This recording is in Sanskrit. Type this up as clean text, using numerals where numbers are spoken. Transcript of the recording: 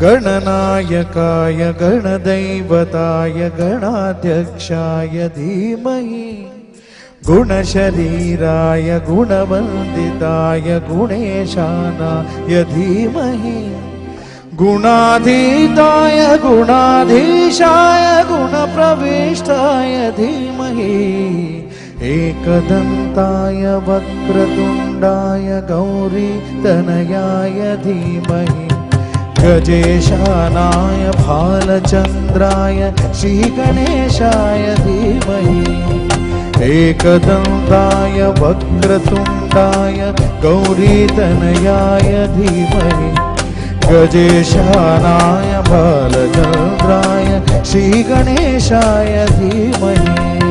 गणनायकाय गणदैवताय गणाध्यक्षाय धीमहि गुणशरीराय गुणवन्दिताय गुणेशानाय धीमहि गुणाधीताय गुणाधीशाय गुणप्रविष्टाय धीमहि एकदन्ताय वक्रतुण्डाय गौरीतनयाय धीमहि गजेशानाय भालचन्द्राय श्रीगणेशाय धीमहि एकदन्ताय वक्रतुण्डाय गौरीतनयाय धीमहि गजेशानाय भालचन्द्राय श्रीगणेशाय धीमहि